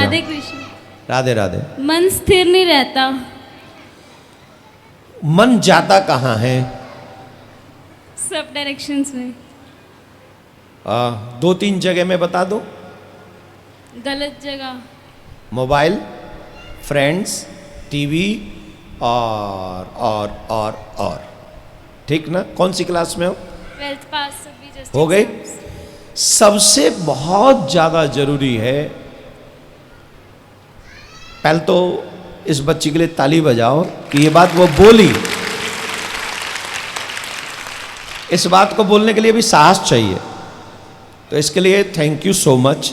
राधे कृष्ण। राधे राधे। मन स्थिर नहीं रहता। मन जाता कहाँ है? सब डायरेक्शंस में। 2-3 जगह में बता दो। गलत जगह। मोबाइल, फ्रेंड्स, टीवी और ठीक ना? कौन सी क्लास में हो? 12th पास अभी जस्ट हो गई। सबसे बहुत ज्यादा जरूरी है, पहले तो इस बच्ची के लिए ताली बजाओ कि ये बात वो बोली। इस बात को बोलने के लिए भी साहस चाहिए, तो इसके लिए थैंक यू सो मच।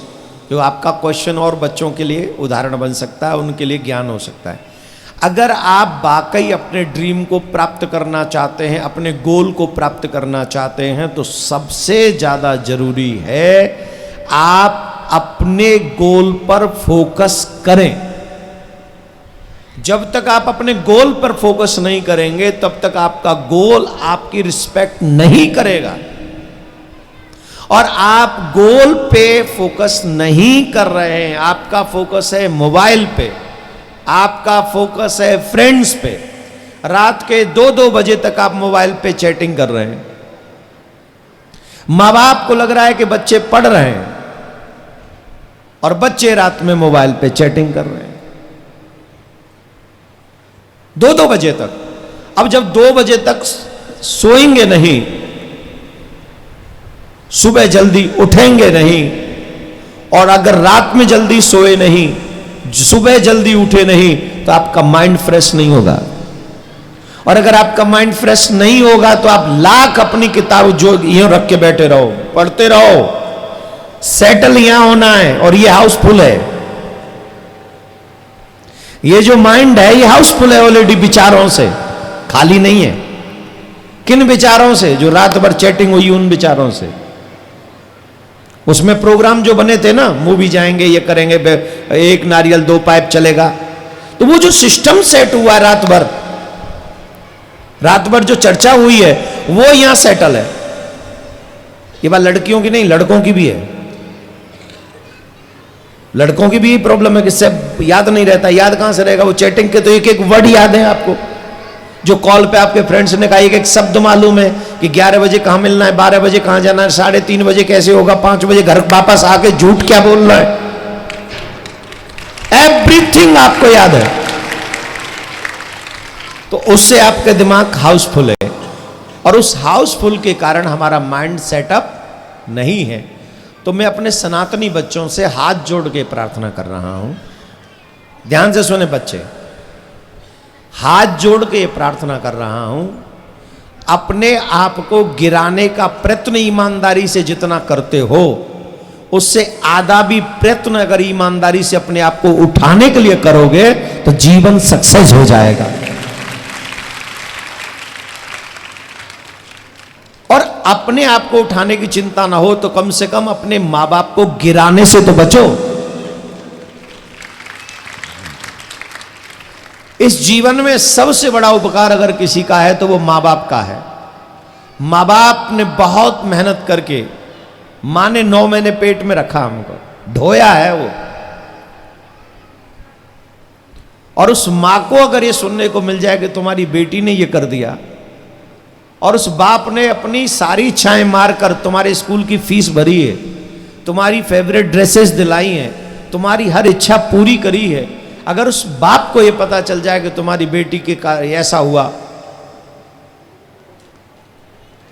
जो आपका क्वेश्चन और बच्चों के लिए उदाहरण बन सकता है, उनके लिए ज्ञान हो सकता है। अगर आप वाकई अपने ड्रीम को प्राप्त करना चाहते हैं, अपने गोल को प्राप्त करना चाहते हैं, तो सबसे ज़्यादा जरूरी है आप अपने गोल पर फोकस करें। जब तक आप अपने गोल पर फोकस नहीं करेंगे, तब तक आपका गोल आपकी रिस्पेक्ट नहीं करेगा। और आप गोल पे फोकस नहीं कर रहे हैं, आपका फोकस है मोबाइल पे, आपका फोकस है फ्रेंड्स पे। रात के 2-2 बजे तक आप मोबाइल पे चैटिंग कर रहे हैं। माँ बाप को लग रहा है कि बच्चे पढ़ रहे हैं और बच्चे रात में मोबाइल पे चैटिंग कर रहे हैं 2-2 बजे तक। अब जब 2 बजे तक सोएंगे नहीं, सुबह जल्दी उठेंगे नहीं, और अगर रात में जल्दी सोए नहीं, सुबह जल्दी उठे नहीं, तो आपका माइंड फ्रेश नहीं होगा। और अगर आपका माइंड फ्रेश नहीं होगा तो आप लाख अपनी किताब जो यूं रख के बैठे रहो, पढ़ते रहो। सेटल यहां होना है और ये हाउसफुल है। ये जो माइंड है ये हाउसफुल है ऑलरेडी विचारों से, खाली नहीं है। किन विचारों से? जो रात भर चैटिंग हुई उन विचारों से। उसमें प्रोग्राम जो बने थे ना, मूवी जाएंगे, ये करेंगे, 1 नारियल 2 पाइप चलेगा, तो वो जो सिस्टम सेट हुआ है रात भर जो चर्चा हुई है वो यहां सेटल है। ये बात लड़कियों की नहीं, लड़कों की भी है। लड़कों की भी प्रॉब्लम है कि सब याद नहीं रहता। याद कहां से रहेगा? वो चैटिंग के तो एक वर्ड याद है आपको। जो कॉल पे आपके फ्रेंड्स ने कहा, एक शब्द मालूम है कि 11 बजे कहां मिलना है, 12 बजे कहां जाना है, 3:30 बजे कैसे होगा, 5 बजे घर वापस आके झूठ क्या बोलना है। एवरीथिंग आपको याद है, तो उससे आपका दिमाग हाउसफुल है। और उस हाउसफुल के कारण हमारा माइंड सेटअप नहीं है। तो मैं अपने सनातनी बच्चों से हाथ जोड़ के प्रार्थना कर रहा हूं, ध्यान से सुने बच्चे, हाथ जोड़ के प्रार्थना कर रहा हूं, अपने आप को गिराने का प्रयत्न ईमानदारी से जितना करते हो, उससे आधा भी प्रयत्न अगर ईमानदारी से अपने आप को उठाने के लिए करोगे तो जीवन सक्सेस हो जाएगा। और अपने आप को उठाने की चिंता ना हो तो कम से कम अपने माँ बाप को गिराने से तो बचो। इस जीवन में सबसे बड़ा उपकार अगर किसी का है तो वो माँ बाप का है। माँ बाप ने बहुत मेहनत करके, माँ ने 9 महीने पेट में रखा, हमको ढोया है वो। और उस माँ को अगर ये सुनने को मिल जाए कि तुम्हारी बेटी ने ये कर दिया, और उस बाप ने अपनी सारी इच्छाएं मारकर तुम्हारे स्कूल की फीस भरी है, तुम्हारी फेवरेट ड्रेसेस दिलाई हैं, तुम्हारी हर इच्छा पूरी करी है, अगर उस बाप को यह पता चल जाए कि तुम्हारी बेटी के ऐसा हुआ,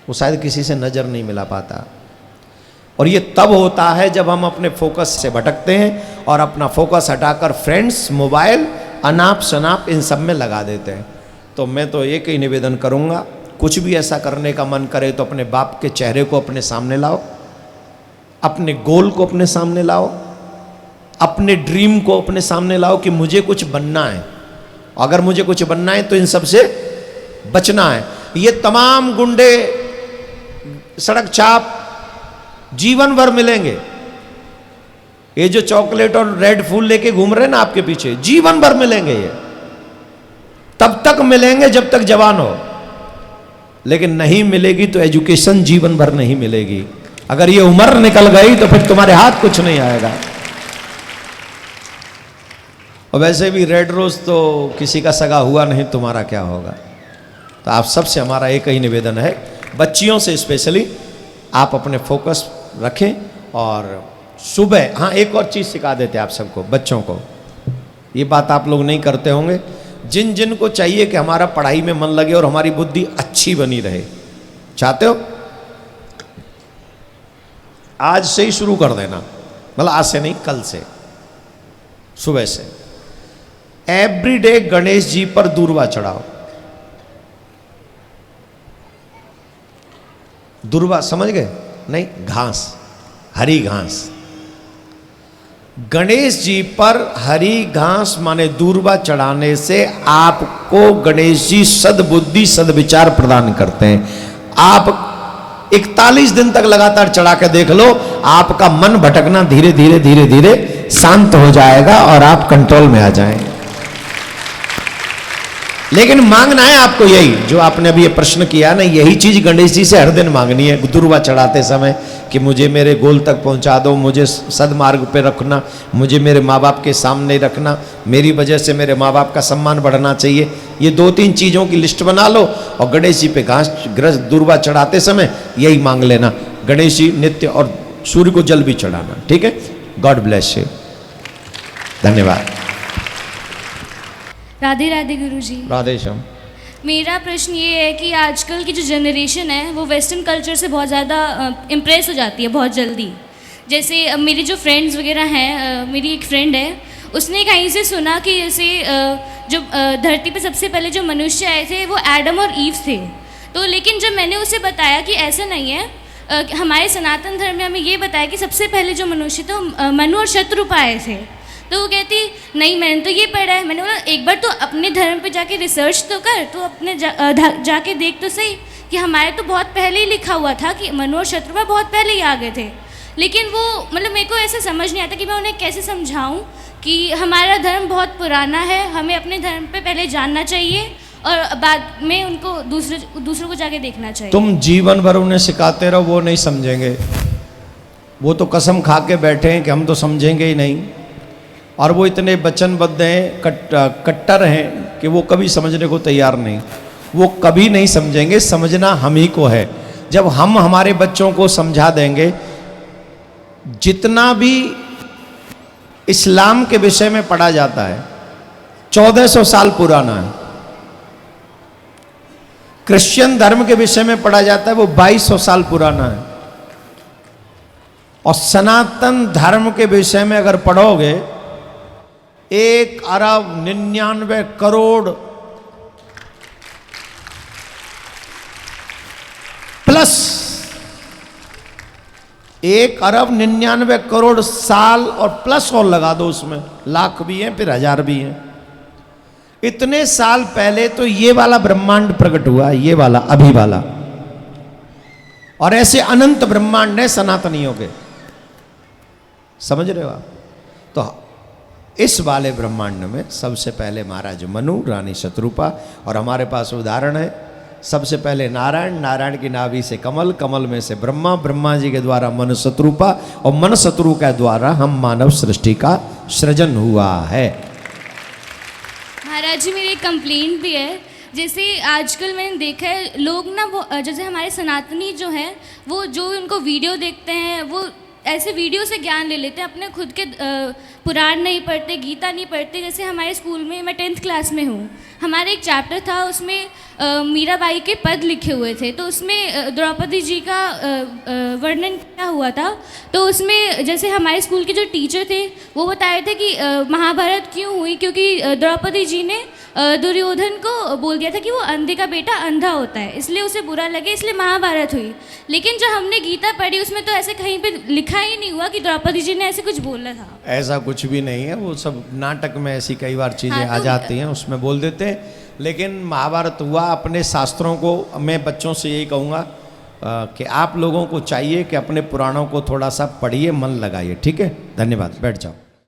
वो शायद किसी से नजर नहीं मिला पाता। और ये तब होता है जब हम अपने फोकस से भटकते हैं और अपना फोकस हटाकर फ्रेंड्स, मोबाइल, अनाप शनाप इन सब में लगा देते हैं। तो मैं तो एक ही निवेदन करूंगा, कुछ भी ऐसा करने का मन करे तो अपने बाप के चेहरे को अपने सामने लाओ, अपने गोल को अपने सामने लाओ, अपने ड्रीम को अपने सामने लाओ कि मुझे कुछ बनना है। अगर मुझे कुछ बनना है तो इन सब से बचना है। ये तमाम गुंडे, सड़क चाप जीवन भर मिलेंगे। ये जो चॉकलेट और रेड फूल लेके घूम रहे हैं ना आपके पीछे, जीवन भर मिलेंगे। ये तब तक मिलेंगे जब तक जवान हो, लेकिन नहीं मिलेगी तो एजुकेशन जीवन भर नहीं मिलेगी। अगर ये उम्र निकल गई तो फिर तुम्हारे हाथ कुछ नहीं आएगा। और वैसे भी रेड रोज़ तो किसी का सगा हुआ नहीं, तुम्हारा क्या होगा। तो आप सबसे हमारा एक ही निवेदन है, बच्चियों से स्पेशली आप अपने फोकस रखें। और सुबह, हाँ एक और चीज़ सिखा देते आप सबको, बच्चों को, ये बात आप लोग नहीं करते होंगे, जिन जिन को चाहिए कि हमारा पढ़ाई में मन लगे और हमारी बुद्धि अच्छी बनी रहे, चाहते हो आज से ही शुरू कर देना, मतलब आज से नहीं कल से, सुबह से एवरीडे गणेश जी पर दूर्वा चढ़ाओ। दूर्वा समझ गए? नहीं, घास, हरी घास। गणेश जी पर हरी घास माने दूर्वा चढ़ाने से आपको गणेश जी सद्बुद्धि सद्विचार प्रदान करते हैं। आप 41 दिन तक लगातार चढ़ा के देख लो, आपका मन भटकना धीरे धीरे धीरे धीरे शांत हो जाएगा और आप कंट्रोल में आ जाएंगे। लेकिन मांगना है आपको यही, जो आपने अभी ये प्रश्न किया ना, यही चीज गणेश जी से हर दिन मांगनी है दूर्वा चढ़ाते समय, कि मुझे मेरे गोल तक पहुंचा दो, मुझे सदमार्ग पे रखना, मुझे मेरे माँ बाप के सामने रखना, मेरी वजह से मेरे माँ बाप का सम्मान बढ़ना चाहिए। ये 2-3 चीज़ों की लिस्ट बना लो और गणेश जी पे घास ग्रस्त दूर्वा चढ़ाते समय यही मांग लेना, गणेश जी नित्य, और सूर्य को जल भी चढ़ाना। ठीक है, गॉड ब्लेस यू, धन्यवाद। राधे राधे गुरुजी। राधे श्याम। मेरा प्रश्न ये है कि आजकल की जो जनरेशन है वो वेस्टर्न कल्चर से बहुत ज़्यादा इम्प्रेस हो जाती है बहुत जल्दी। जैसे मेरी जो फ्रेंड्स वगैरह हैं, मेरी एक फ्रेंड है, उसने कहीं से सुना कि जैसे जो धरती पे सबसे पहले जो मनुष्य आए थे वो एडम और ईव थे। तो लेकिन जब मैंने उसे बताया कि ऐसा नहीं है, हमारे सनातन धर्म में हमें ये बताया कि सबसे पहले जो मनुष्य थे वो मनु और शत्रुपा आए थे। तो वो कहती नहीं मैंने तो ये पढ़ा है। मैंने बोला एक बार तो अपने धर्म पे जाके रिसर्च तो कर, तो अपने जाके देख तो सही कि हमारे तो बहुत पहले ही लिखा हुआ था कि मनु और शत्रुपा बहुत पहले ही आ गए थे। लेकिन वो मतलब मेरे को ऐसा समझ नहीं आता कि मैं उन्हें कैसे समझाऊं कि हमारा धर्म बहुत पुराना है, हमें अपने धर्म पे पहले जानना चाहिए और बाद में उनको दूसरों को जाके देखना चाहिए। तुम जीवन भर उन्हें सिखाते रहो, वो नहीं समझेंगे। वो तो कसम खा के बैठे हैं कि हम तो समझेंगे ही नहीं, और वो इतने वचनबद्ध हैं, कट्टर हैं कि वो कभी समझने को तैयार नहीं। वो कभी नहीं समझेंगे, समझना हम ही को है। जब हम हमारे बच्चों को समझा देंगे, जितना भी इस्लाम के विषय में पढ़ा जाता है 1400 साल पुराना है, क्रिश्चियन धर्म के विषय में पढ़ा जाता है वो 2200 साल पुराना है, और सनातन धर्म के विषय में अगर पढ़ोगे 1,99 करोड़ प्लस 1,99 करोड़ साल और प्लस और लगा दो, उसमें लाख भी हैं फिर हजार भी हैं। इतने साल पहले तो ये वाला ब्रह्मांड प्रकट हुआ, ये वाला अभी वाला, और ऐसे अनंत ब्रह्मांड है सनातनियों के, समझ रहे हो आप? तो इस वाले ब्रह्मांड में सबसे पहले महाराज मनु, रानी शत्रुपा, और हमारे पास उदाहरण है सबसे पहले नारायण, नारायण की नाभि से कमल, कमल में से ब्रह्मा, ब्रह्मा जी के द्वारा मनु शत्रुपा, और मन शत्रु के द्वारा हम मानव सृष्टि का सृजन हुआ है। महाराज जी मेरी एक कंप्लेंट भी है, जैसे आजकल मैंने देखा है लोग ना वो जैसे हमारे सनातनी जो हैं वो जो उनको वीडियो देखते हैं वो ऐसे वीडियो से ज्ञान ले लेते हैं, अपने खुद के पुराण नहीं पढ़ते, गीता नहीं पढ़ते। जैसे हमारे स्कूल में, मैं 10th क्लास में हूँ, हमारे एक चैप्टर था उसमें मीराबाई के पद लिखे हुए थे, तो उसमें द्रौपदी जी का वर्णन किया हुआ था। तो उसमें जैसे हमारे स्कूल के जो टीचर थे वो बताए थे कि महाभारत क्यों हुई, क्योंकि द्रौपदी जी ने दुर्योधन को बोल दिया था कि वो अंधे का बेटा अंधा होता है, इसलिए उसे बुरा लगे, इसलिए महाभारत हुई। लेकिन जो हमने गीता पढ़ी उसमें तो ऐसे कहीं पे लिखा ही नहीं हुआ कि द्रौपदी जी ने ऐसे कुछ बोला था। ऐसा कुछ भी नहीं है, वो सब नाटक में ऐसी कई बार चीज़ें आ जाती हैं, उसमें बोल देते हैं। लेकिन महाभारत हुआ अपने शास्त्रों को, मैं बच्चों से यही कहूँगा कि आप लोगों को चाहिए कि अपने पुराणों को थोड़ा सा पढ़िए, मन लगाइए। ठीक है, धन्यवाद, बैठ जाओ।